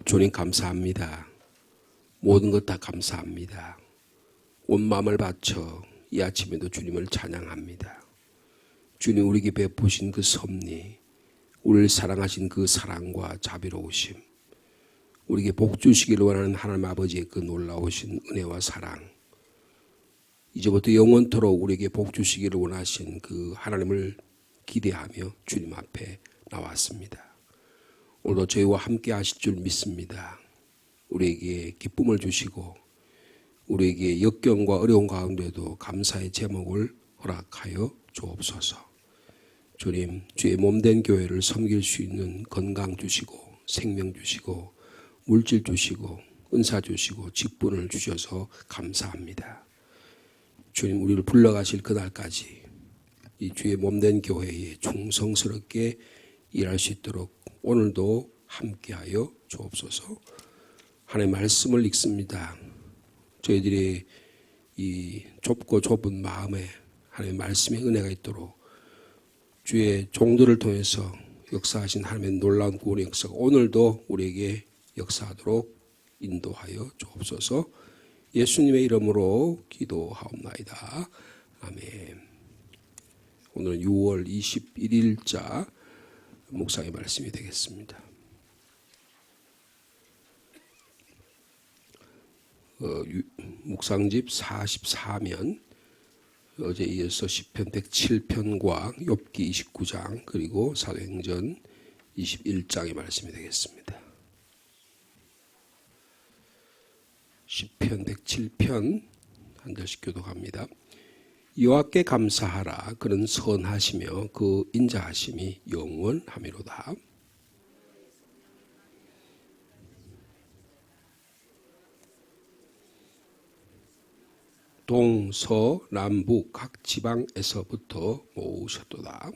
주님 감사합니다. 모든 것 다 감사합니다. 온 마음을 바쳐 이 아침에도 주님을 찬양합니다. 주님 우리에게 베푸신 그 섭리, 우리를 사랑하신 그 사랑과 자비로우심, 우리에게 복 주시기를 원하는 하나님 아버지의 그 놀라우신 은혜와 사랑, 이제부터 영원토록 우리에게 복 주시기를 원하신 그 하나님을 기대하며 주님 앞에 나왔습니다. 오늘도 저희와 함께 하실 줄 믿습니다. 우리에게 기쁨을 주시고 우리에게 역경과 어려운 가운데도 감사의 제목을 허락하여 주옵소서. 주님, 주의 몸된 교회를 섬길 수 있는 건강 주시고 생명 주시고 물질 주시고 은사 주시고 직분을 주셔서 감사합니다. 주님, 우리를 불러가실 그날까지 이 주의 몸된 교회에 충성스럽게 일할 수 있도록 오늘도 함께하여 주옵소서. 하나님의 말씀을 읽습니다. 저희들이 이 좁고 좁은 마음에 하나님의 말씀의 은혜가 있도록 주의 종들을 통해서 역사하신 하나님의 놀라운 구원의 역사가 오늘도 우리에게 역사하도록 인도하여 주옵소서. 예수님의 이름으로 기도하옵나이다. 아멘. 오늘은 6월 21일자 묵상의 말씀이 되겠습니다. 묵상집 44면 어제 이어서 시편 107편과 욥기 29장 그리고 사도행전 21장의 말씀이 되겠습니다. 시편 107편 한 절씩 교독합니다. 여호와께 감사하라. 그는 선하시며 그 인자하심이 영원하미로다. 동서남북 각 지방에서부터 모으셨도다.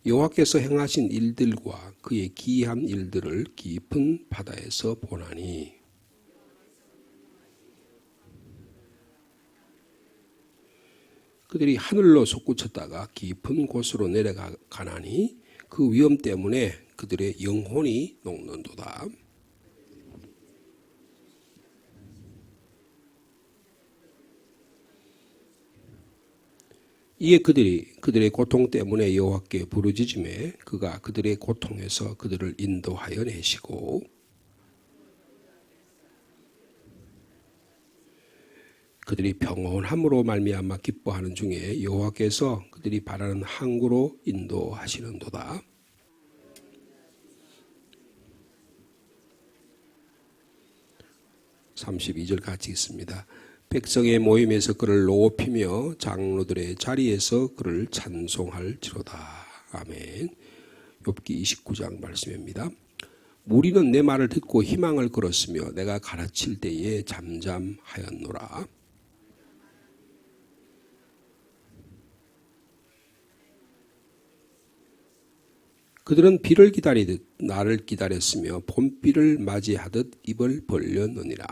여호와께서 행하신 일들과 그의 기이한 일들을 깊은 바다에서 보나니 그들이 하늘로 솟구쳤다가 깊은 곳으로 내려가나니 그 위험 때문에 그들의 영혼이 녹는도다. 이에 그들의 고통 때문에 여호와께 부르짖음에 그가 그들의 고통에서 그들을 인도하여 내시고 그들이 평온함으로 말미암아 기뻐하는 중에 여호와께서 그들이 바라는 항구로 인도하시는도다. (32절) 같이 읽습니다. 백성의 모임에서 그를 높이며 장로들의 자리에서 그를 찬송할지로다. 아멘. 욥기 29장 말씀입니다. 무리는 내 말을 듣고 희망을 걸었으며 내가 가르칠 때에 잠잠하였노라. 그들은 비를 기다리듯 나를 기다렸으며 봄비를 맞이하듯 입을 벌렸느니라.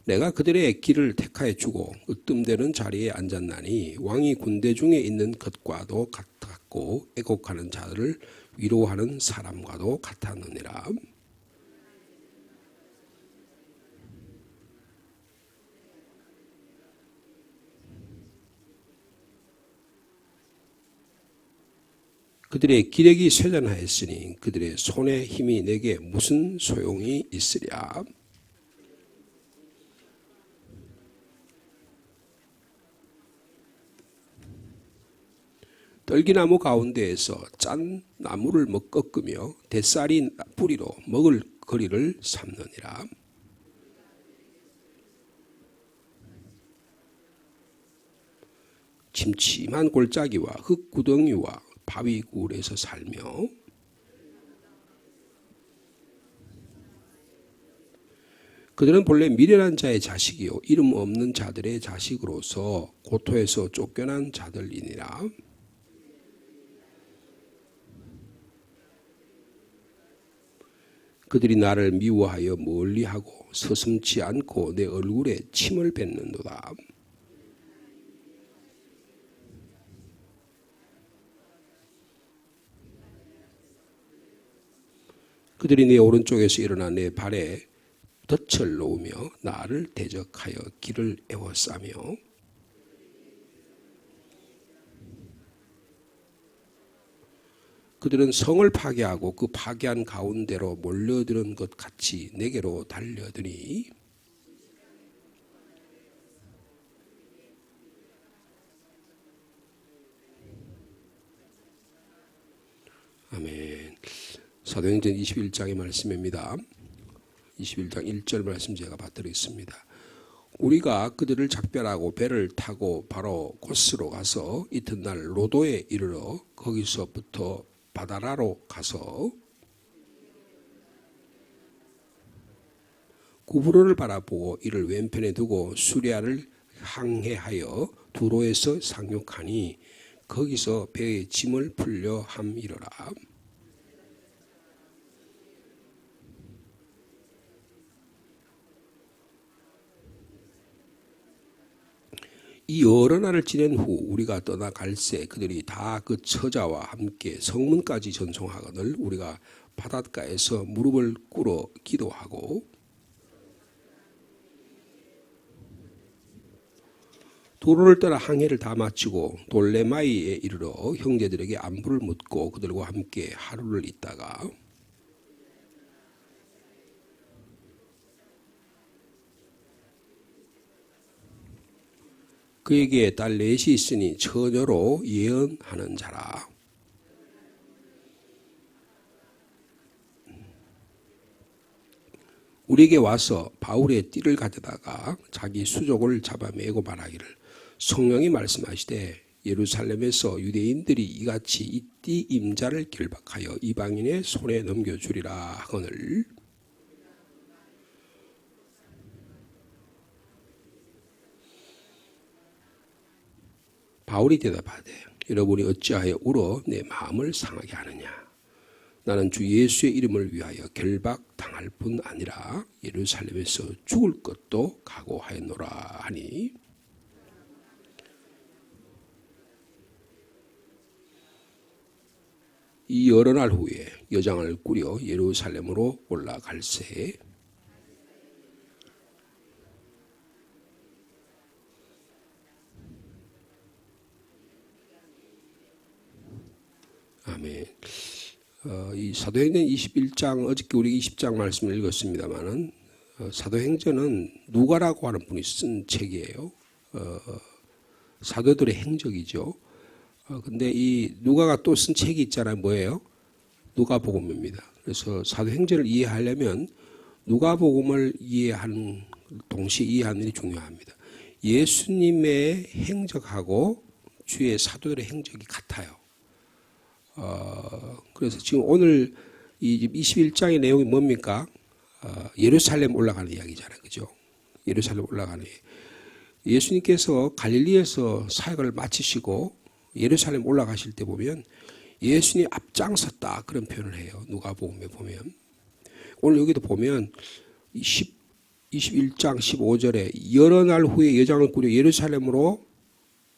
내가 그들의 길을 택하여 주고 으뜸되는 자리에 앉았나니 왕이 군대 중에 있는 것과도 같았고 애곡하는 자들을 위로하는 사람과도 같았느니라. 그들의 기력이 쇠잔하였으니 그들의 손의 힘이 내게 무슨 소용이 있으랴. 떨기나무 가운데에서 짠 나무를 꺾으며 대쌀이 뿌리로 먹을 거리를 삼느니라. 침침한 골짜기와 흙구덩이와 바위굴에서 살며 그들은 본래 미련한 자의 자식이요 이름 없는 자들의 자식으로서 고토에서 쫓겨난 자들이니라. 그들이 나를 미워하여 멀리하고 서슴지 않고 내 얼굴에 침을 뱉는도다. 그들이 내 오른쪽에서 일어나 내 발에 덫을 놓으며 나를 대적하여 길을 에워싸며 그들은 성을 파괴하고 그 파괴한 가운데로 몰려드는 것 같이 내게로 달려드니 아멘. 사도행전 21장의 말씀입니다. 21장 1절 말씀 제가 받드리겠습니다. 우리가 그들을 작별하고 배를 타고 바로 고스로 가서 이튿날 로도에 이르러 거기서부터 바다라로 가서 구브로를 바라보고 이를 왼편에 두고 수리아를 항해하여 두로에서 상륙하니 거기서 배의 짐을 풀려 함이러라. 이 여러 날을 지낸 후 우리가 떠나갈새 그들이 다 그 처자와 함께 성문까지 전송하거늘 우리가 바닷가에서 무릎을 꿇어 기도하고 도로를 떠나 항해를 다 마치고 돌레마이에 이르러 형제들에게 안부를 묻고 그들과 함께 하루를 있다가 그에게 딸 넷이 있으니 처녀로 예언하는 자라. 우리에게 와서 바울의 띠를 가져다가 자기 수족을 잡아매고 말하기를 성령이 말씀하시되 예루살렘에서 유대인들이 이같이 이 띠 임자를 결박하여 이방인의 손에 넘겨주리라 하거늘 바울이 대답하되 여러분이 어찌하여 울어 내 마음을 상하게 하느냐. 나는 주 예수의 이름을 위하여 결박당할 뿐 아니라 예루살렘에서 죽을 것도 각오하였노라 하니 이 여러 날 후에 여장을 꾸려 예루살렘으로 올라갈새 아멘. 이 사도행전 21장 어저께 우리 20장 말씀을 읽었습니다마는 사도행전은 누가라고 하는 분이 쓴 책이에요. 사도들의 행적이죠. 근데 이 누가가 또 쓴 책이 있잖아요. 뭐예요? 누가복음입니다. 그래서 사도행전을 이해하려면 누가복음을 이해하는 동시에 이해하는 일이 중요합니다. 예수님의 행적하고 주의 사도들의 행적이 같아요. 그래서 지금 오늘 이 21장의 내용이 뭡니까? 예루살렘 올라가는 이야기잖아요. 그죠? 예루살렘 올라가는 예수님께서 갈릴리에서 사역을 마치시고 예루살렘 올라가실 때 보면 예수님이 앞장섰다 그런 표현을 해요. 누가복음에 보면 오늘 여기도 보면 21장 15절에 여러 날 후에 여장을 꾸려 예루살렘으로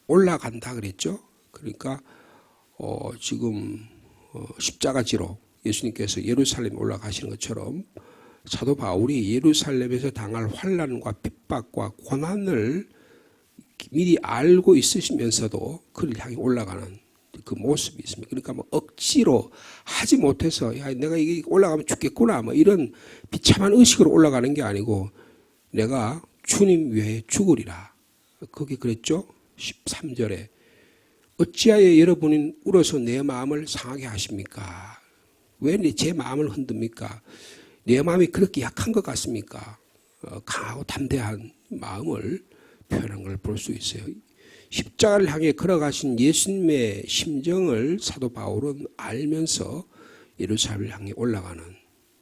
올라간다 그랬죠. 그러니까 지금 십자가지로 예수님께서 예루살렘에 올라가시는 것처럼 사도 바울이 예루살렘에서 당할 환난과 핍박과 고난을 미리 알고 있으시면서도 그를 향해 올라가는 그 모습이 있습니다. 그러니까 뭐 억지로 하지 못해서 야 내가 이게 올라가면 죽겠구나 뭐 이런 비참한 의식으로 올라가는 게 아니고 내가 주님 위해 죽으리라. 거기 그랬죠. 13절에 어찌하여 여러분은 울어서 내 마음을 상하게 하십니까? 왜 제 마음을 흔듭니까? 내 마음이 그렇게 약한 것 같습니까? 강하고 담대한 마음을 표현한 걸 볼 수 있어요. 십자가를 향해 걸어가신 예수님의 심정을 사도 바울은 알면서 예루살렘을 향해 올라가는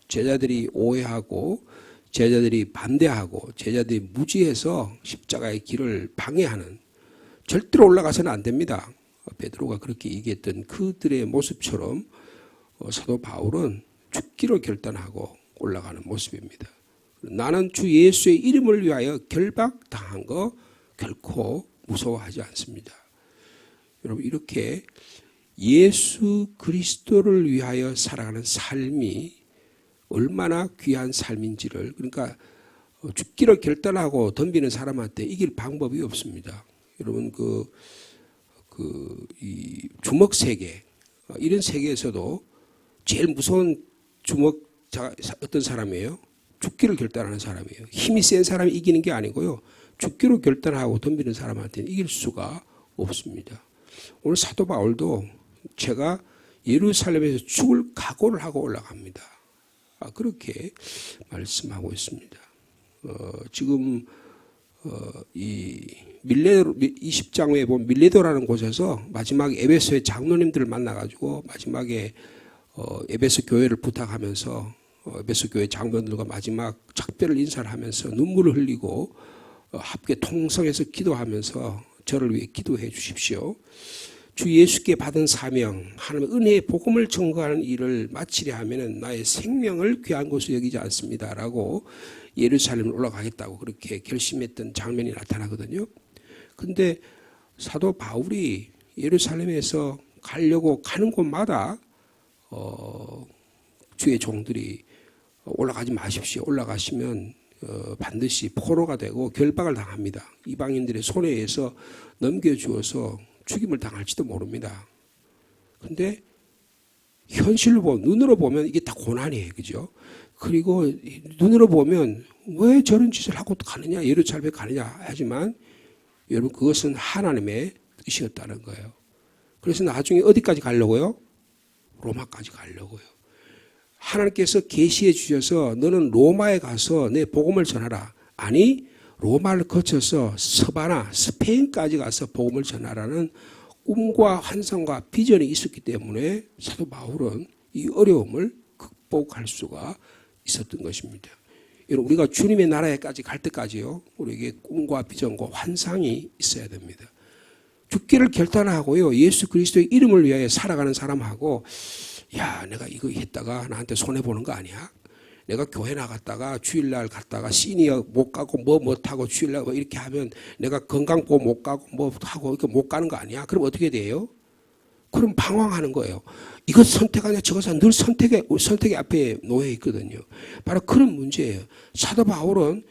제자들이 오해하고 제자들이 반대하고 제자들이 무지해서 십자가의 길을 방해하는 절대로 올라가서는 안 됩니다. 베드로가 그렇게 얘기했던 그들의 모습처럼 사도 바울은 죽기로 결단하고 올라가는 모습입니다. 나는 주 예수의 이름을 위하여 결박당한 거 결코 무서워하지 않습니다. 여러분 이렇게 예수 그리스도를 위하여 살아가는 삶이 얼마나 귀한 삶인지를, 그러니까 죽기를 결단하고 덤비는 사람한테 이길 방법이 없습니다. 여러분 이 주먹 세계, 이런 세계에서도 제일 무서운 주먹자가 어떤 사람이에요? 죽기를 결단하는 사람이에요. 힘이 센 사람이 이기는 게 아니고요. 죽기로 결단하고 덤비는 사람한테는 이길 수가 없습니다. 오늘 사도 바울도 제가 예루살렘에서 죽을 각오를 하고 올라갑니다. 그렇게 말씀하고 있습니다. 지금 이 밀레도 20장에 보면 밀레도라는 곳에서 마지막에 에베소의 장로님들을 만나가지고 마지막에 에베소 교회를 부탁하면서 에베소 교회 장로들과 마지막 작별을 인사를 하면서 눈물을 흘리고 함께 통성해서 기도하면서 저를 위해 기도해 주십시오. 주 예수께 받은 사명, 하나님의 은혜의 복음을 증거하는 일을 마치려 하면 나의 생명을 귀한 것으로 여기지 않습니다라고 예루살렘을 올라가겠다고 그렇게 결심했던 장면이 나타나거든요. 근데 사도 바울이 예루살렘에서 가려고 가는 곳마다 주의 종들이 올라가지 마십시오. 올라가시면 반드시 포로가 되고 결박을 당합니다. 이방인들의 손에 의해서 넘겨주어서 죽임을 당할지도 모릅니다. 근데 현실로 보면, 눈으로 보면 이게 다 고난이에요. 그죠? 그리고 눈으로 보면 왜 저런 짓을 하고 가느냐, 예루살렘에 가느냐 하지만 여러분 그것은 하나님의 뜻이었다는 거예요. 그래서 나중에 어디까지 가려고요? 로마까지 가려고요. 하나님께서 계시해 주셔서 너는 로마에 가서 내 복음을 전하라. 아니 로마를 거쳐서 서바나 스페인까지 가서 복음을 전하라는 꿈과 환상과 비전이 있었기 때문에 사도 바울은 이 어려움을 극복할 수가 있었던 것입니다. 여러분 우리가 주님의 나라에까지 갈 때까지요, 우리에게 꿈과 비전과 환상이 있어야 됩니다. 죽기를 결단하고요, 예수 그리스도의 이름을 위하여 살아가는 사람하고, 야 내가 이거 했다가 나한테 손해보는 거 아니야? 내가 교회 나갔다가 주일날 갔다가 시니어 못 가고 뭐 못하고 주일날 뭐 이렇게 하면 내가 건강보험 못 가고 뭐 하고 이렇게 못 가는 거 아니야? 그럼 어떻게 돼요? 그럼 방황하는 거예요. 이것 선택하냐 저것 늘 선택의 앞에 놓여 있거든요. 바로 그런 문제예요. 사도 바울은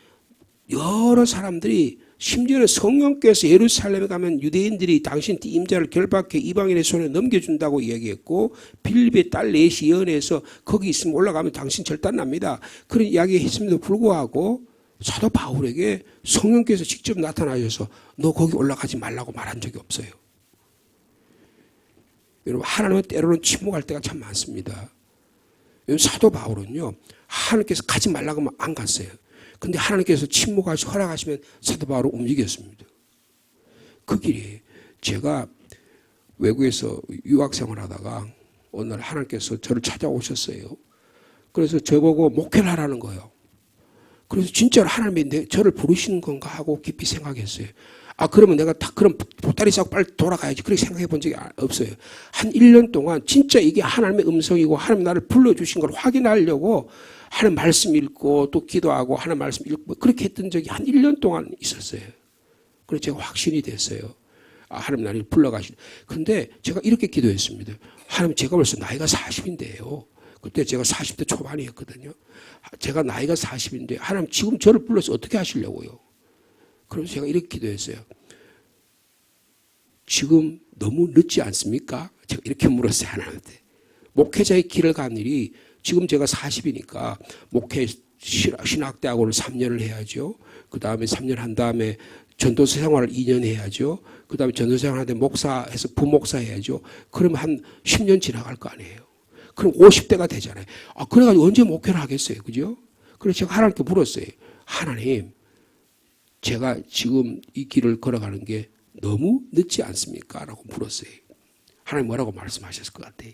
여러 사람들이, 심지어는 성령께서 예루살렘에 가면 유대인들이 당신 임자를 결박해 이방인의 손에 넘겨준다고 이야기했고, 빌립의 딸 넷이 예언해서 거기 있으면 올라가면 당신 절단납니다. 그런 이야기 했음에도 불구하고 사도 바울에게 성령께서 직접 나타나셔서 너 거기 올라가지 말라고 말한 적이 없어요. 여러분 하나님은 때로는 침묵할 때가 참 많습니다. 사도 바울은요, 하나님께서 가지 말라고 하면 안 갔어요. 근데 하나님께서 침묵하시고 허락하시면 사도 바울은 움직였습니다. 그 길이, 제가 외국에서 유학생활 하다가 어느 날 하나님께서 저를 찾아오셨어요. 그래서 저보고 목회를 하라는 거예요. 그래서 진짜로 하나님이 저를 부르시는 건가 하고 깊이 생각했어요. 그러면 내가 다 그럼 보따리 싸고 빨리 돌아가야지, 그렇게 생각해 본 적이 없어요. 한 1년 동안 진짜 이게 하나님의 음성이고 하나님 나를 불러주신 걸 확인하려고 하나님 말씀 읽고 또 기도하고 하나님 말씀 읽고 그렇게 했던 적이 한 1년 동안 있었어요. 그래서 제가 확신이 됐어요. 하나님 나를 불러가시네. 근데 제가 이렇게 기도했습니다. 하나님 제가 벌써 나이가 40인데요. 그때 제가 40대 초반이었거든요. 제가 나이가 40인데 하나님 지금 저를 불러서 어떻게 하시려고요? 그래서 제가 이렇게 기도했어요. 지금 너무 늦지 않습니까? 제가 이렇게 물었어요, 하나님한테. 목회자의 길을 간 일이 지금 제가 40이니까 목회 신학대학원을 3년을 해야죠. 그 다음에 3년 한 다음에 전도사 생활을 2년 해야죠. 그 다음에 전도사 생활하는데 목사해서 부목사 해야죠. 그러면 한 10년 지나갈 거 아니에요. 그럼 50대가 되잖아요. 그래가지고 언제 목회를 하겠어요, 그죠? 그래서 제가 하나님께 물었어요. 하나님, 제가 지금 이 길을 걸어가는 게 너무 늦지 않습니까? 라고 물었어요. 하나님 뭐라고 말씀하셨을 것 같아요?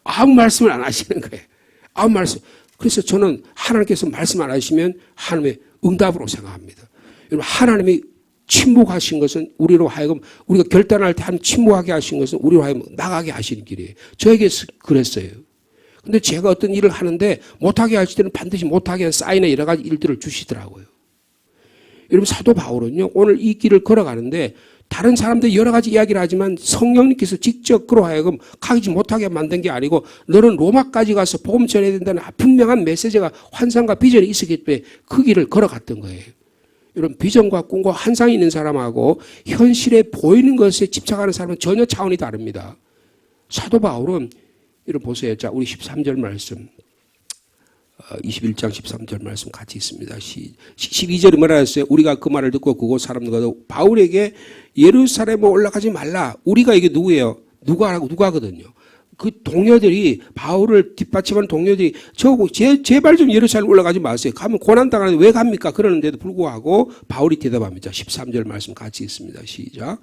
아무 말씀을 안 하시는 거예요. 아무 말씀. 그래서 저는 하나님께서 말씀 안 하시면 하나님의 응답으로 생각합니다. 여러분 하나님이 침묵하신 것은 우리로 하여금, 우리가 결단할 때 하나님 침묵하게 하신 것은 우리로 하여금 나가게 하시는 길이에요. 저에게 그랬어요. 근데 제가 어떤 일을 하는데 못하게 하실 때는 반드시 못하게 하는 사인에 여러 가지 일들을 주시더라고요. 여러분 사도 바울은요 오늘 이 길을 걸어가는데 다른 사람들이 여러 가지 이야기를 하지만 성령님께서 직접 그로 하여금 가지 못하게 만든 게 아니고 너는 로마까지 가서 복음 전해야 된다는 분명한 메시지가 환상과 비전이 있었기 때문에 그 길을 걸어갔던 거예요. 이런 비전과 꿈과 환상이 있는 사람하고 현실에 보이는 것에 집착하는 사람은 전혀 차원이 다릅니다. 사도 바울은 이런 보세요. 자, 우리 13절 말씀. 21장 13절 말씀 같이 있습니다. 12절이 뭐라 했어요? 우리가 그 말을 듣고 그곳 사람들과 바울에게 예루살렘에 올라가지 말라. 우리가 이게 누구예요? 누가거든요. 그 동료들이 바울을 뒷받침하는 동료들이 저거 제발 좀 예루살렘 올라가지 마세요. 가면 고난당하는데 왜 갑니까? 그러는데도 불구하고 바울이 대답합니다. 13절 말씀 같이 있습니다. 시작.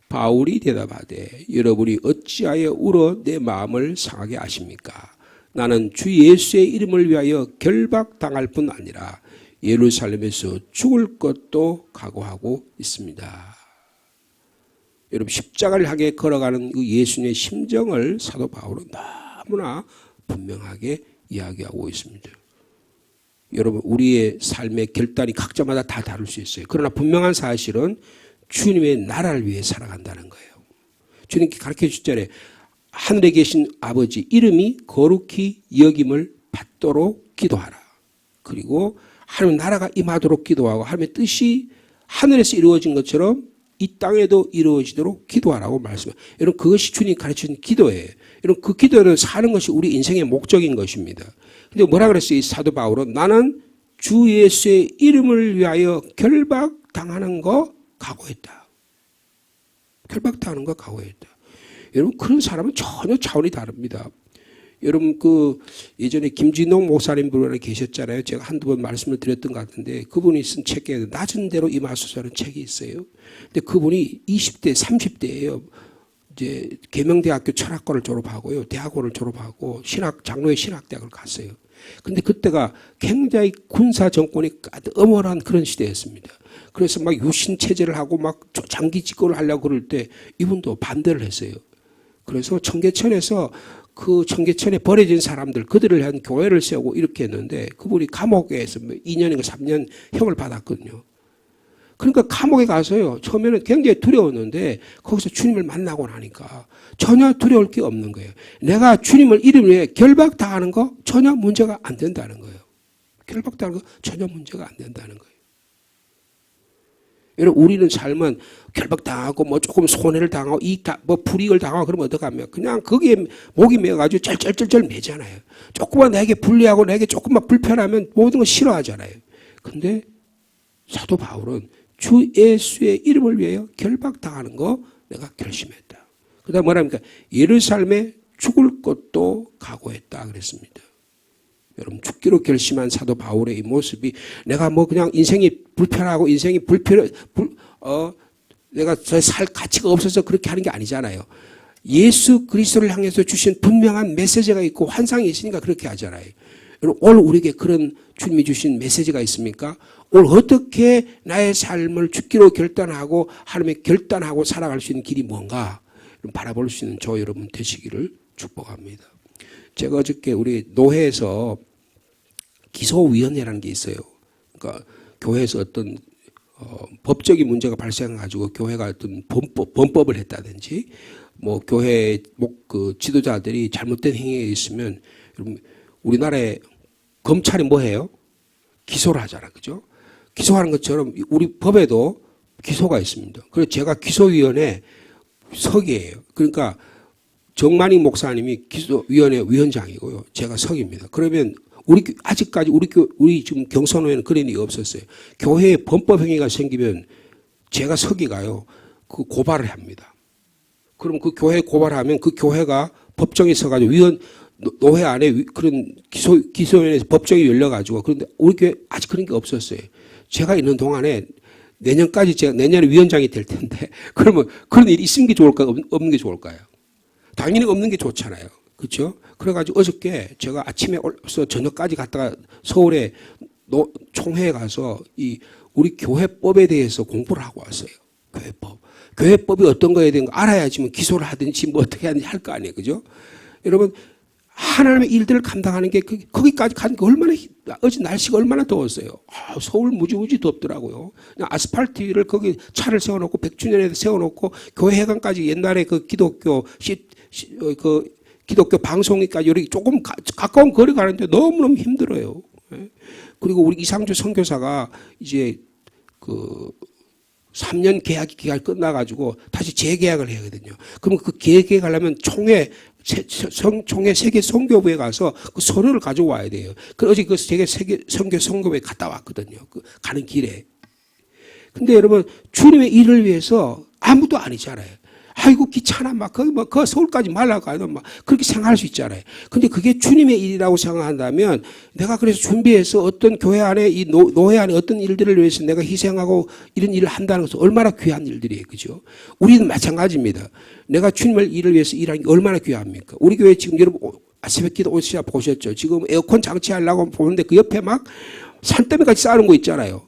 바울이 대답하되 여러분이 어찌하여 울어 내 마음을 상하게 하십니까? 나는 주 예수의 이름을 위하여 결박당할 뿐 아니라 예루살렘에서 죽을 것도 각오하고 있습니다. 여러분 십자가를 향해 걸어가는 그 예수님의 심정을 사도 바울은 너무나 분명하게 이야기하고 있습니다. 여러분 우리의 삶의 결단이 각자마다 다 다를 수 있어요. 그러나 분명한 사실은 주님의 나라를 위해 살아간다는 거예요. 주님께 가르쳐 주잖아요. 하늘에 계신 아버지 이름이 거룩히 여김을 받도록 기도하라. 그리고 하나님의 나라가 임하도록 기도하고 하나님의 뜻이 하늘에서 이루어진 것처럼 이 땅에도 이루어지도록 기도하라고 말씀해요. 여러분 그것이 주님이 가르치는 기도예요. 여러분 그 기도를 사는 것이 우리 인생의 목적인 것입니다. 근데 뭐라 그랬어요? 이 사도 바울은 나는 주 예수의 이름을 위하여 결박당하는 거 각오했다. 결박당하는 거 각오했다. 여러분 그런 사람은 전혀 차원이 다릅니다. 여러분 그 예전에 김진홍 목사님 분이 계셨잖아요. 제가 한두 번 말씀을 드렸던 것 같은데 그분이 쓴 책에 낮은 대로 임하소서라는 책이 있어요. 근데 그분이 20대 30대예요. 이제 계명대학교 철학과를 졸업하고요. 대학원을 졸업하고 장로의 신학대학을 갔어요. 근데 그때가 굉장히 군사 정권이 엄월한 그런 시대였습니다. 그래서 막 유신 체제를 하고 막 장기 집권을 하려고 그럴 때 이분도 반대를 했어요. 그래서 청계천에서 그 청계천에 버려진 사람들 그들을 위한 교회를 세우고 이렇게 했는데 그분이 감옥에서 2년인가 3년 형을 받았거든요. 그러니까 감옥에 가서요. 처음에는 굉장히 두려웠는데 거기서 주님을 만나고 나니까 전혀 두려울 게 없는 거예요. 내가 주님을 이름 위해 결박당하는 거 전혀 문제가 안 된다는 거예요. 결박당하는 거 전혀 문제가 안 된다는 거예요. 여러분 우리는 삶은 결박당하고 뭐 조금 손해를 당하고 불이익을 당하고 그러면 어떡하면 그냥 거기에 목이 매어가지고 쩔쩔쩔쩔 매잖아요. 조금만 내게 불리하고 내게 조금만 불편하면 모든 걸 싫어하잖아요. 근데 사도 바울은 주 예수의 이름을 위하여 결박당하는 거 내가 결심했다. 그 다음 뭐랍니까? 예루살렘에 죽을 것도 각오했다 그랬습니다. 여러분 죽기로 결심한 사도 바울의 이 모습이 내가 뭐 그냥 인생이 불편하고 인생이 내가 살 가치가 없어서 그렇게 하는 게 아니잖아요. 예수 그리스도를 향해서 주신 분명한 메시지가 있고 환상이 있으니까 그렇게 하잖아요. 여러분 오늘 우리에게 그런 주님이 주신 메시지가 있습니까? 오늘 어떻게 나의 삶을 죽기로 결단하고 하나님의 결단하고 살아갈 수 있는 길이 뭔가 바라볼 수 있는 저 여러분 되시기를 축복합니다. 제가 어저께 우리 노회에서 기소위원회라는 게 있어요. 그러니까 교회에서 어떤 법적인 문제가 발생해가지고 교회가 어떤 범법을 했다든지 뭐 교회 그 지도자들이 잘못된 행위에 있으면 우리나라의 검찰이 뭐 해요? 기소를 하잖아, 그죠? 기소하는 것처럼 우리 법에도 기소가 있습니다. 그래서 제가 기소위원회 석이에요. 그러니까 정만익 목사님이 기소위원회 위원장이고요. 제가 석입니다. 그러면 아직까지 우리 지금 경선호에는 그런 일이 없었어요. 교회에 범법행위가 생기면 제가 석이가요. 그 고발을 합니다. 그럼 그 교회 고발하면 그 교회가 법정에 서가지고 노회 안에 그런 기소위원회에서 법정이 열려가지고 그런데 우리 교회 아직 그런 게 없었어요. 제가 있는 동안에 내년까지 제가 내년에 위원장이 될 텐데 그러면 그런 일이 있는 게 좋을까요? 없는 게 좋을까요? 당연히 없는 게 좋잖아요. 그렇죠? 그래가지고 어저께 제가 아침에 올라서 저녁까지 갔다가 서울에 총회에 가서 우리 교회법에 대해서 공부를 하고 왔어요. 교회법이 어떤 거에 대한 거 알아야지 뭐 기소를 하든지 뭐 어떻게 하든지 할 거 아니에요. 그죠? 여러분 하나님의 일들을 감당하는 게 거기까지 가는 게 얼마나 어제 날씨가 얼마나 더웠어요. 서울 무지무지 덥더라고요. 아스팔트 위를 거기 차를 세워놓고 백주년에 세워놓고 교회 해관까지 옛날에 그 기독교 기독교 방송이까지 여기 조금 가까운 거리 가는데 너무너무 힘들어요. 그리고 우리 이상주 선교사가 이제 그 3년 계약 기간이 끝나가지고 다시 재계약을 해야 하거든요. 그러면 그 재계약하려면 총회 세계 선교부에 가서 그 서류를 가져와야 돼요. 그 어제 그 세계 선교부에 갔다 왔거든요. 그 가는 길에. 근데 여러분 주님의 일을 위해서 아무도 아니잖아요. 아이고 귀찮아 막 거기 뭐 그 서울까지 말라가요 막 그렇게 생각할 수 있잖아요. 근데 그게 주님의 일이라고 생각한다면 내가 그래서 준비해서 어떤 교회 안에 이 노회 안에 어떤 일들을 위해서 내가 희생하고 이런 일을 한다는 것은 얼마나 귀한 일들이에요, 그죠? 우리는 마찬가지입니다. 내가 주님의 일을 위해서 일하는 게 얼마나 귀합니까? 우리 교회 지금 여러분 새벽기도 오시자 보셨죠? 지금 에어컨 장치하려고 보는데 그 옆에 막 산더미같이 쌓는 거 있잖아요.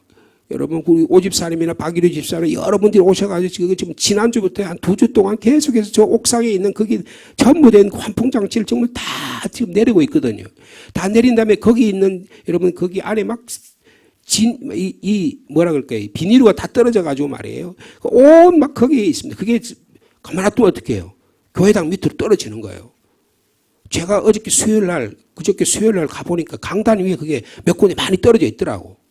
여러분, 우리 오집사님이나 박일우 집사님, 여러분들이 오셔가지고 지금 지난주부터 한 2주 동안 계속해서 저 옥상에 있는 거기 전부 된 환풍장치를 정말 다 지금 내리고 있거든요. 다 내린 다음에 거기 있는, 여러분, 거기 안에 막 뭐라 그럴까요? 비닐루가 다 떨어져가지고 말이에요. 온 막 거기에 있습니다. 그게 가만 놔두면 어떻게 해요? 교회당 밑으로 떨어지는 거예요. 제가 어저께 그저께 수요일 날 가보니까 강단 위에 그게 몇 군데 많이 떨어져 있더라고.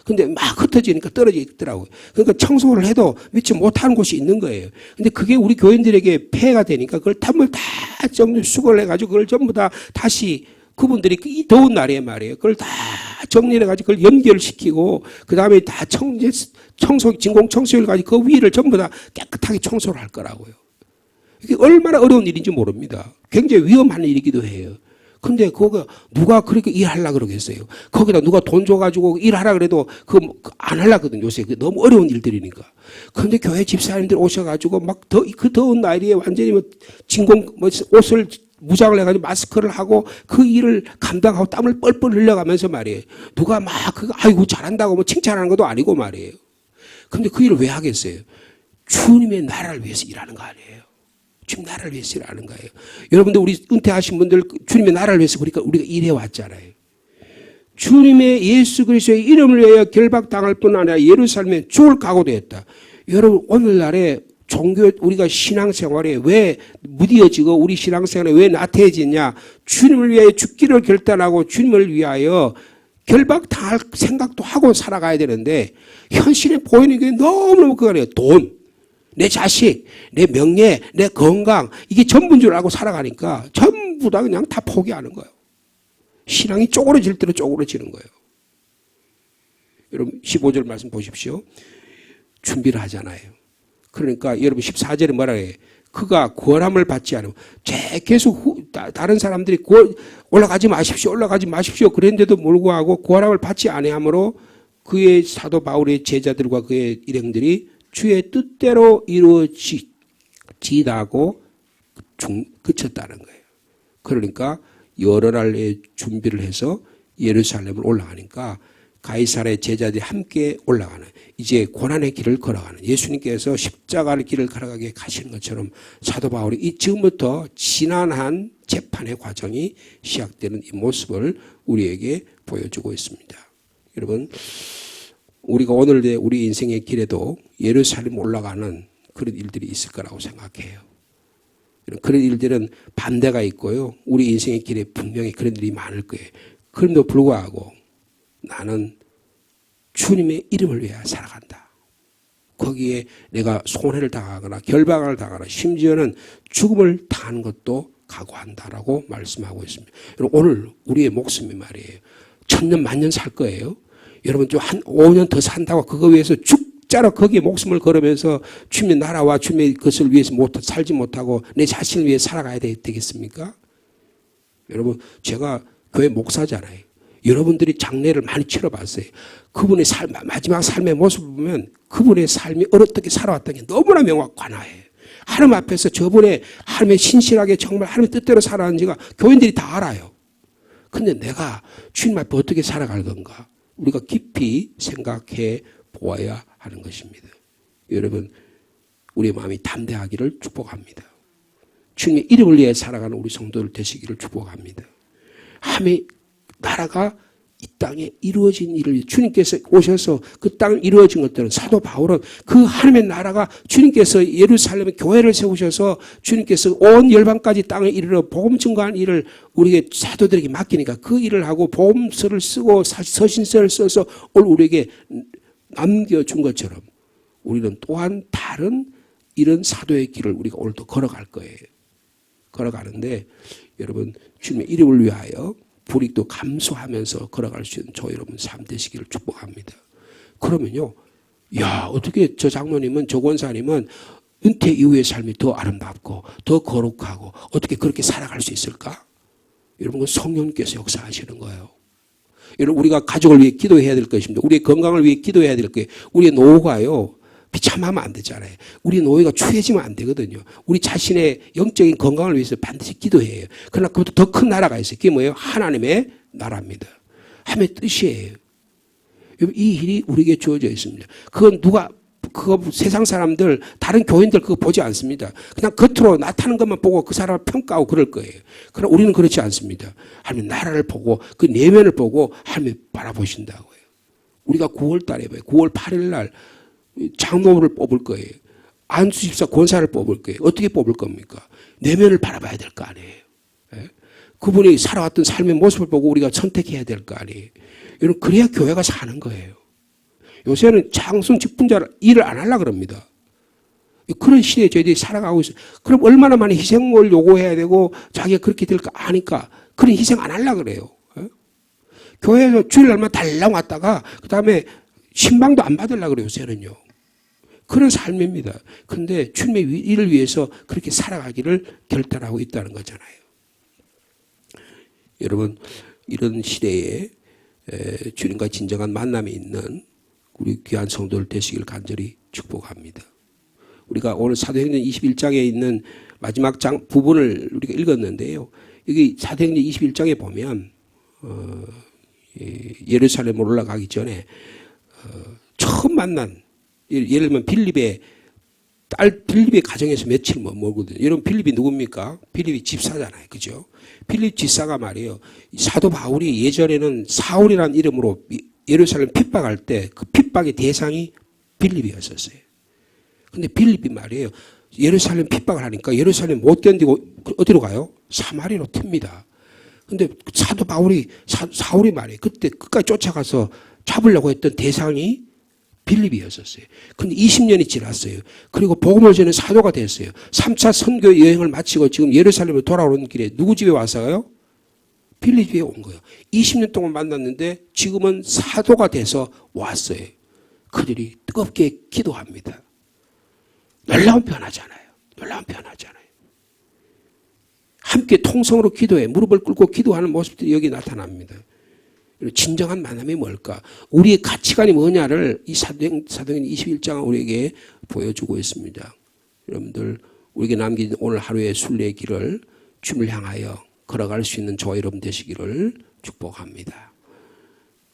근데 막 흩어지니까 떨어져 있더라고요. 그러니까 청소를 해도 미처 못하는 곳이 있는 거예요. 근데 그게 우리 교인들에게 폐해가 되니까 그걸 탐을 다 수거를 해가지고 그걸 전부 다 다시 그분들이 이 더운 날에 말이에요. 그걸 다 정리해가지고 그걸 연결시키고 그 다음에 다 진공 청소기를 가지고 그 위를 전부 다 깨끗하게 청소를 할 거라고요. 이게 얼마나 어려운 일인지 모릅니다. 굉장히 위험한 일이기도 해요. 근데 그거 누가 그렇게 일하려고 그러겠어요. 거기다 누가 돈 줘가지고 일하라 그래도 안 하려거든요. 요새 너무 어려운 일들이니까. 근데 교회 집사님들 오셔가지고 막 그 더운 날에 완전히 옷을 무장을 해가지고 마스크를 하고 그 일을 감당하고 땀을 뻘뻘 흘려가면서 말이에요. 누가 막 아이고 잘한다고 뭐 칭찬하는 것도 아니고 말이에요. 근데 그 일을 왜 하겠어요? 주님의 나라를 위해서 일하는 거 아니에요. 주님 나라를 위해서 일하는 거예요. 여러분들 우리 은퇴하신 분들 주님의 나라를 위해서 우리가 일해왔잖아요. 주님의 예수 그리스도의 이름을 위하여 결박당할 뿐 아니라 예루살렘에 죽을 각오도 했다. 여러분 오늘날에 우리가 신앙생활에 왜 무뎌지고 우리 신앙생활에 왜 나태해지냐. 주님을 위하여 죽기를 결단하고 주님을 위하여 결박당할 생각도 하고 살아가야 되는데 현실에 보이는 게 너무너무 그거예요. 돈. 내 자식, 내 명예, 내 건강 이게 전부인 줄 알고 살아가니까 전부 다 그냥 다 포기하는 거예요. 신앙이 쪼그러질 대로 쪼그러지는 거예요. 여러분 15절 말씀 보십시오. 준비를 하잖아요. 그러니까 여러분 14절에 뭐라 해요? 그가 구원함을 받지 않으면 계속 다른 사람들이 올라가지 마십시오 그랬는데도 불구하고 구원함을 받지 아니하므로 그의 사도 바울의 제자들과 그의 일행들이 주의 뜻대로 이루어지다고 그쳤다는 거예요. 그러니까 여러 날의 준비를 해서 예루살렘을 올라가니까 가이사랴의 제자들이 함께 올라가는 이제 고난의 길을 걸어가는 예수님께서 십자가의 길을 걸어가게 가시는 것처럼 사도 바울이 지금부터 지난한 재판의 과정이 시작되는 이 모습을 우리에게 보여주고 있습니다. 여러분 우리가 오늘 우리 인생의 길에도 예루살렘 올라가는 그런 일들이 있을 거라고 생각해요. 그런 일들은 반대가 있고요. 우리 인생의 길에 분명히 그런 일이 많을 거예요. 그럼에도 불구하고 나는 주님의 이름을 위해 살아간다. 거기에 내가 손해를 당하거나 결박을 당하거나 심지어는 죽음을 당하는 것도 각오한다라고 말씀하고 있습니다. 여러분 오늘 우리의 목숨이 말이에요. 1000년 만년 살 거예요. 여러분 좀 한 5년 더 산다고 그거 위해서 죽자로 거기에 목숨을 걸으면서 주님의 나라와 주님의 것을 위해서 살지 못하고 내 자신을 위해 살아가야 되겠습니까? 여러분 제가 교회 목사잖아요. 여러분들이 장례를 많이 치러봤어요. 그분의 마지막 삶의 모습을 보면 그분의 삶이 어떻게 살아왔던 게 너무나 명확관화해요. 하나님 앞에서 저분의 하나님의 신실하게 정말 하나님의 뜻대로 살아왔는지가 교인들이 다 알아요. 근데 내가 주님 앞에 어떻게 살아갈 건가? 우리가 깊이 생각해 보아야 하는 것입니다. 여러분 우리의 마음이 담대하기를 축복합니다. 주님의 이름을 위해 살아가는 우리 성도들 되시기를 축복합니다. 하나님의 나라가 이 땅에 이루어진 일을 주님께서 오셔서 그 땅 이루어진 것들은 사도 바울은 그 하나님의 나라가 주님께서 예루살렘에 교회를 세우셔서 주님께서 온 열방까지 땅에 이르러 복음 증거하는 일을 우리에게 사도들에게 맡기니까 그 일을 하고 복음서를 쓰고 서신서를 써서 오늘 우리에게 남겨준 것처럼 우리는 또한 다른 이런 사도의 길을 우리가 오늘도 걸어갈 거예요. 걸어가는데 여러분 주님의 이름을 위하여 불이익도 감수하면서 걸어갈 수 있는 저 여러분 삶 되시기를 축복합니다. 그러면요, 야 어떻게 저 장로님은 저 권사님은 은퇴 이후의 삶이 더 아름답고 더 거룩하고 어떻게 그렇게 살아갈 수 있을까? 여러분, 성령께서 역사하시는 거예요. 여러분, 우리가 가족을 위해 기도해야 될 것입니다. 우리의 건강을 위해 기도해야 될 거예요. 우리의 노후가요, 비참하면 안 되잖아요. 우리 노후가 추해지면 안 되거든요. 우리 자신의 영적인 건강을 위해서 반드시 기도해야 해요. 그러나 그것도 더 큰 나라가 있어요. 그게 뭐예요? 하나님의 나라입니다. 하나님의 뜻이에요. 이 일이 우리에게 주어져 있습니다. 그건 그거 세상 사람들, 다른 교인들 그거 보지 않습니다. 그냥 겉으로 나타나는 것만 보고 그 사람을 평가하고 그럴 거예요. 그러나 우리는 그렇지 않습니다. 하나님 나라를 보고 그 내면을 보고 하나님이 바라보신다고요. 우리가 9월 달에 봐요. 9월 8일 날 장로를 뽑을 거예요. 안수집사 권사를 뽑을 거예요. 어떻게 뽑을 겁니까? 내면을 바라봐야 될 거 아니에요. 예? 그분이 살아왔던 삶의 모습을 보고 우리가 선택해야 될 거 아니에요. 여러분, 그래야 교회가 사는 거예요. 요새는 장순 직분자를 일을 안 하려고 그럽니다. 그런 시대에 저희들이 살아가고 있어요. 그럼 얼마나 많은 희생을 요구해야 되고 자기가 그렇게 될까 아니까 그런 희생 안 하려고 그래요. 예? 교회에서 주일날만 달랑 왔다가 그 다음에 신방도 안 받으려고 그래요. 요새는요. 그런 삶입니다. 그런데 주님의 일을 위해서 그렇게 살아가기를 결단하고 있다는 거잖아요. 여러분, 이런 시대에 주님과 진정한 만남이 있는 우리 귀한 성도들 되시길 간절히 축복합니다. 우리가 오늘 사도행전 21장에 있는 마지막 부분을 우리가 읽었는데요. 여기 사도행전 21장에 보면 예루살렘으로 올라가기 전에 처음 만난, 예를 들면 빌립의 가정에서 며칠 머물거든요. 여러분, 빌립이 누굽니까? 빌립이 집사잖아요. 그죠? 빌립 집사가 말이에요. 사도 바울이 예전에는 사울이라는 이름으로 예루살렘 핍박할 때 그 핍박의 대상이 빌립이었었어요. 근데 빌립이 말이에요. 예루살렘 핍박을 하니까 예루살렘 못 견디고 어디로 가요? 사마리아로 튑니다. 근데 사도 사울이 말이에요. 그때 끝까지 쫓아가서 잡으려고 했던 대상이 빌립이었었어요. 근데 20년이 지났어요. 그리고 복음을 전해 사도가 됐어요. 3차 선교 여행을 마치고 지금 예루살렘으로 돌아오는 길에 누구 집에 와서요? 빌립 집에 온 거예요. 20년 동안 만났는데 지금은 사도가 돼서 왔어요. 그들이 뜨겁게 기도합니다. 놀라운 변화잖아요. 놀라운 변화잖아요. 함께 통성으로 기도해 무릎을 꿇고 기도하는 모습들이 여기 나타납니다. 진정한 만남이 뭘까? 우리의 가치관이 뭐냐를 이 사도행 21장은 우리에게 보여주고 있습니다. 여러분들, 우리에게 남긴 오늘 하루의 순례의 길을 주님을 향하여 걸어갈 수 있는 저와 여러분 되시기를 축복합니다.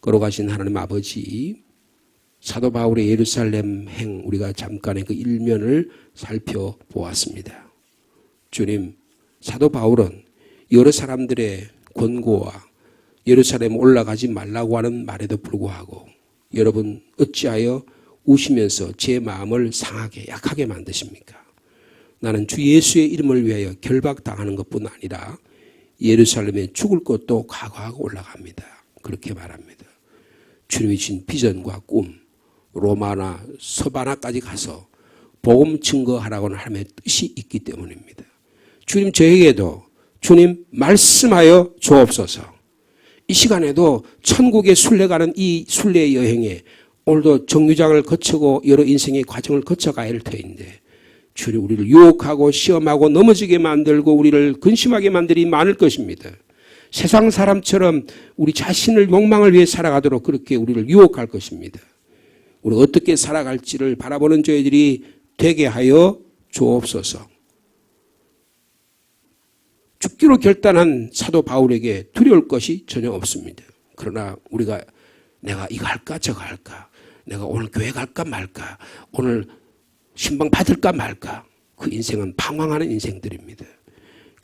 걸어가신 하나님 아버지, 사도 바울의 예루살렘 행 우리가 잠깐의 그 일면을 살펴보았습니다. 주님, 사도 바울은 여러 사람들의 권고와 예루살렘 올라가지 말라고 하는 말에도 불구하고 여러분 어찌하여 우시면서 제 마음을 상하게 약하게 만드십니까? 나는 주 예수의 이름을 위하여 결박당하는 것뿐 아니라 예루살렘에 죽을 것도 각오하고 올라갑니다. 그렇게 말합니다. 주님이 주신 비전과 꿈, 로마나 서바나까지 가서 복음 증거하라고는 하나님의 뜻이 있기 때문입니다. 주님, 저에게도 주님 말씀하여 주옵소서. 이 시간에도 천국의 순례가는 이 순례의 여행에 오늘도 정류장을 거치고 여러 인생의 과정을 거쳐가야 할 터인데 주님, 우리를 유혹하고 시험하고 넘어지게 만들고 우리를 근심하게 만들이 많을 것입니다. 세상 사람처럼 우리 자신을 욕망을 위해 살아가도록 그렇게 우리를 유혹할 것입니다. 우리 어떻게 살아갈지를 바라보는 저희들이 되게 하여 주옵소서. 죽기로 결단한 사도 바울에게 두려울 것이 전혀 없습니다. 그러나 우리가 내가 이거 할까 저거 할까, 내가 오늘 교회 갈까 말까, 오늘 신방 받을까 말까, 그 인생은 방황하는 인생들입니다.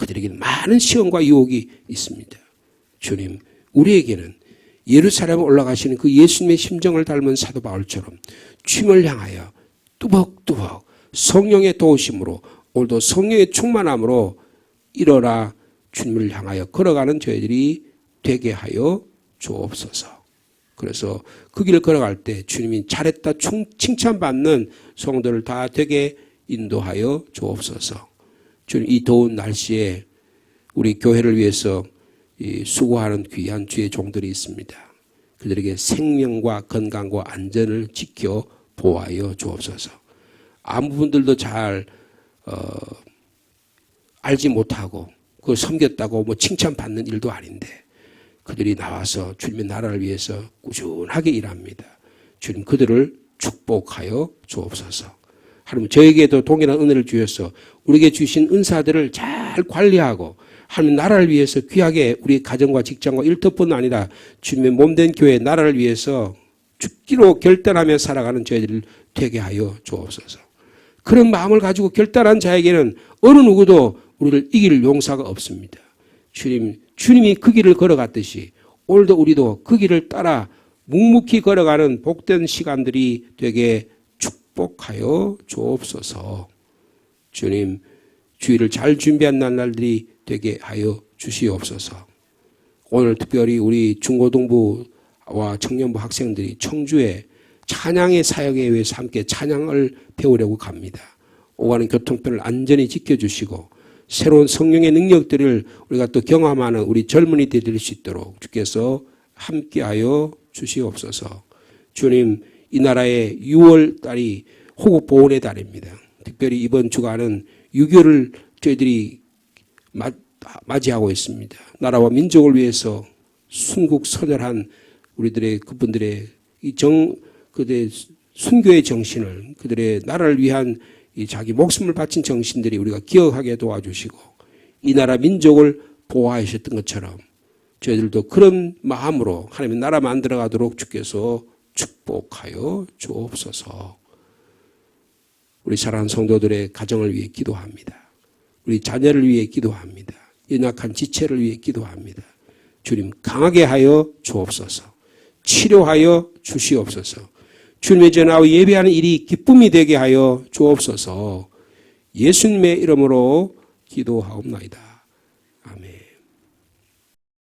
그들에게는 많은 시험과 유혹이 있습니다. 주님, 우리에게는 예루살렘에 올라가시는 그 예수님의 심정을 닮은 사도 바울처럼 주님을 향하여 뚜벅뚜벅 성령의 도우심으로 오늘도 성령의 충만함으로 일어나 주님을 향하여 걸어가는 저희들이 되게 하여 주옵소서. 그래서 그 길을 걸어갈 때 주님이 잘했다 칭찬받는 성도를 다 되게 인도하여 주옵소서. 주님, 이 더운 날씨에 우리 교회를 위해서 수고하는 귀한 주의 종들이 있습니다. 그들에게 생명과 건강과 안전을 지켜 보호하여 주옵소서. 아무 분들도 잘 알지 못하고 그걸 섬겼다고 뭐 칭찬받는 일도 아닌데 그들이 나와서 주님의 나라를 위해서 꾸준하게 일합니다. 주님, 그들을 축복하여 주옵소서. 하나님, 저에게도 동일한 은혜를 주셔서 우리에게 주신 은사들을 잘 관리하고 하나님 나라를 위해서 귀하게 우리 가정과 직장과 일터뿐 아니라 주님의 몸된 교회 나라를 위해서 죽기로 결단하며 살아가는 저희들 되게 하여 주옵소서. 그런 마음을 가지고 결단한 자에게는 어느 누구도 우리를 이길 용사가 없습니다. 주님이 그 길을 걸어갔듯이 오늘도 우리도 그 길을 따라 묵묵히 걸어가는 복된 시간들이 되게 축복하여 주옵소서. 주님, 주일을 잘 준비한 날들이 되게 하여 주시옵소서. 오늘 특별히 우리 중고등부와 청년부 학생들이 청주에 찬양의 사역에 의해서 함께 찬양을 배우려고 갑니다. 오가는 교통편을 안전히 지켜주시고 새로운 성령의 능력들을 우리가 또 경험하는 우리 젊은이들이 될 수 있도록 주께서 함께하여 주시옵소서. 주님, 이 나라의 6월 달이 호국 보훈의 달입니다. 특별히 이번 주간은 6.25를 저희들이 맞이하고 있습니다. 나라와 민족을 위해서 순국선열한 우리들의 그분들의 그들의 순교의 정신을 그들의 나라를 위한 이 자기 목숨을 바친 정신들이 우리가 기억하게 도와주시고 이 나라 민족을 보호하셨던 것처럼 저희들도 그런 마음으로 하나님의 나라 만들어가도록 주께서 축복하여 주옵소서. 우리 사랑하는 성도들의 가정을 위해 기도합니다. 우리 자녀를 위해 기도합니다. 연약한 지체를 위해 기도합니다. 주님, 강하게 하여 주옵소서. 치료하여 주시옵소서. 주님의 전하와 예배하는 일이 기쁨이 되게 하여 주옵소서. 예수님의 이름으로 기도하옵나이다.